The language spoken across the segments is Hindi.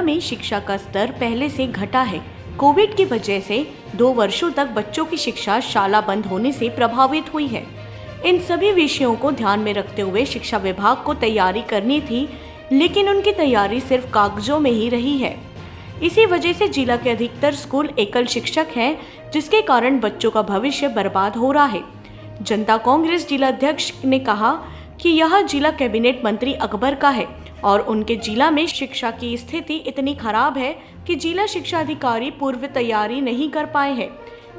में शिक्षा का स्तर पहले से घटा है। कोविड की वजह से 2 वर्षों तक बच्चों की शिक्षा शाला बंद होने से प्रभावित हुई है। इन सभी विषयों को ध्यान में रखते हुए शिक्षा विभाग को तैयारी करनी थी, लेकिन उनकी तैयारी सिर्फ कागजों में ही रही है। इसी वजह से जिला के अधिकतर स्कूल एकल शिक्षक हैं, जिसके कारण बच्चों का भविष्य बर्बाद हो रहा है। जनता कांग्रेस जिला अध्यक्ष ने कहा कि यह जिला कैबिनेट मंत्री अकबर का है और उनके जिला में शिक्षा की स्थिति इतनी खराब है कि जिला शिक्षा अधिकारी पूर्व तैयारी नहीं कर पाए हैं।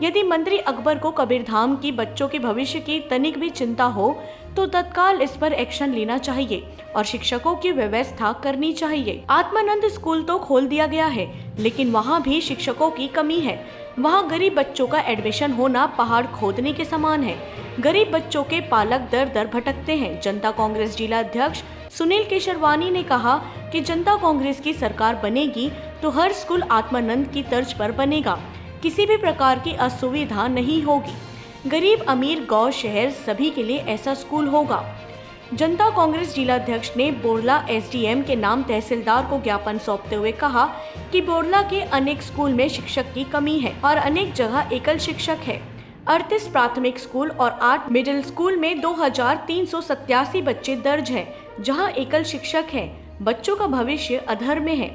यदि मंत्री अकबर को कबीरधाम की बच्चों के भविष्य की तनिक भी चिंता हो तो तत्काल इस पर एक्शन लेना चाहिए और शिक्षकों की व्यवस्था करनी चाहिए। आत्मानंद स्कूल तो खोल दिया गया है, लेकिन वहाँ भी शिक्षकों की कमी है। वहाँ गरीब बच्चों का एडमिशन होना पहाड़ खोदने के समान है। गरीब बच्चों के पालक दर दर भटकते हैं। जनता कांग्रेस जिला अध्यक्ष सुनील केशरवानी ने कहा कि जनता कांग्रेस की सरकार बनेगी तो हर स्कूल आत्मानंद की तर्ज पर बनेगा। किसी भी प्रकार की असुविधा नहीं होगी। गरीब अमीर गांव शहर सभी के लिए ऐसा स्कूल होगा। जनता कांग्रेस जिला अध्यक्ष ने बोरला एसडीएम के नाम तहसीलदार को ज्ञापन सौंपते हुए कहा कि बोरला के अनेक स्कूल में शिक्षक की कमी है और अनेक जगह एकल शिक्षक है। 38 प्राथमिक स्कूल और 8 मिडिल स्कूल में 2387 बच्चे दर्ज हैं, जहां एकल शिक्षक हैं। बच्चों का भविष्य अधर में है।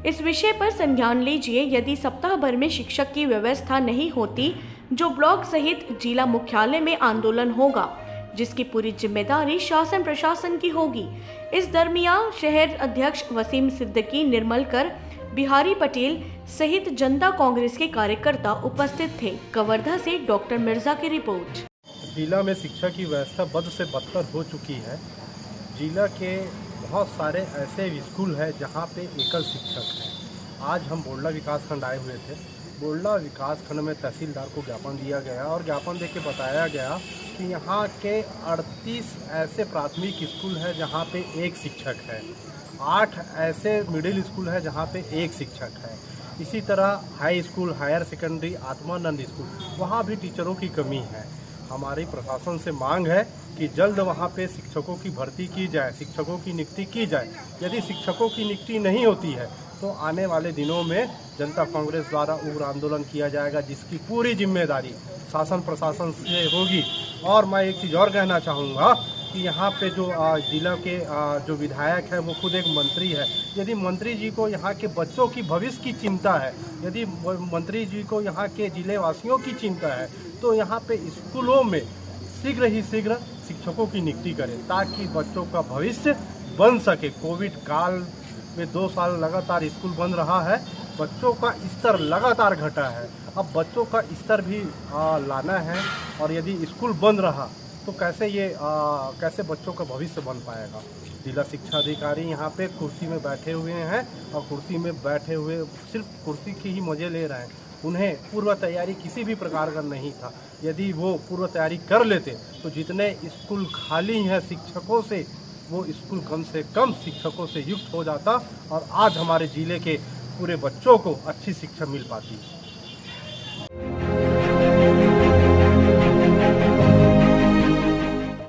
इस विषय पर संज्ञान लीजिए। यदि सप्ताह भर में शिक्षक की व्यवस्था नहीं होती, जो ब्लॉक सहित जिला मुख्यालय में आंदोलन होगा, जिसकी पूरी जिम्मेदारी शासन प्रशासन की होगी। इस दरमियान शहर अध्यक्ष वसीम सिद्दीकी, निर्मल कर, बिहारी पटेल सहित जनता कांग्रेस के कार्यकर्ता उपस्थित थे। कवर्धा से डॉक्टर मिर्जा की रिपोर्ट। जिला में शिक्षा की व्यवस्था बद से बदतर हो चुकी है। जिला के बहुत सारे ऐसे स्कूल हैं जहाँ पे एकल शिक्षक हैं। आज हम बोरला विकासखंड आए हुए थे। बोरला विकासखंड में तहसीलदार को ज्ञापन दिया गया और ज्ञापन देके बताया गया कि यहाँ के 38 ऐसे प्राथमिक स्कूल हैं जहाँ पे एक शिक्षक है, 8 ऐसे मिडिल स्कूल है जहाँ पे एक शिक्षक है। इसी तरह high school, higher secondary, Atmanand school, वहाँ भी टीचरों की कमी है। हमारी प्रशासन से मांग है कि जल्द वहाँ पे शिक्षकों की भर्ती की जाए, शिक्षकों की नियुक्ति की जाए। यदि शिक्षकों की नियुक्ति नहीं होती है तो आने वाले दिनों में जनता कांग्रेस द्वारा उग्र आंदोलन किया जाएगा, जिसकी पूरी जिम्मेदारी शासन प्रशासन से होगी। और मैं एक चीज़ और कहना चाहूँगा कि यहाँ पे जो जिला के जो विधायक है वो खुद एक मंत्री है। यदि मंत्री जी को यहाँ के बच्चों की भविष्य की चिंता है, यदि मंत्री जी को यहाँ के जिले वासियों की चिंता है, तो यहाँ पे स्कूलों में शीघ्र ही शीघ्र शिक्षकों की नियुक्ति करें ताकि बच्चों का भविष्य बन सके। कोविड काल में 2 साल लगातार स्कूल बंद रहा है, बच्चों का स्तर लगातार घटा है। अब बच्चों का स्तर भी लाना है और यदि स्कूल बंद रहा तो कैसे बच्चों का भविष्य बन पाएगा। जिला शिक्षा अधिकारी यहाँ पे कुर्सी में बैठे हुए हैं और कुर्सी में बैठे हुए सिर्फ कुर्सी की ही मज़े ले रहे हैं। उन्हें पूर्व तैयारी किसी भी प्रकार का नहीं था। यदि वो पूर्व तैयारी कर लेते तो जितने स्कूल खाली हैं शिक्षकों से, वो स्कूल कम से कम शिक्षकों से युक्त हो जाता और आज हमारे ज़िले के पूरे बच्चों को अच्छी शिक्षा मिल पाती।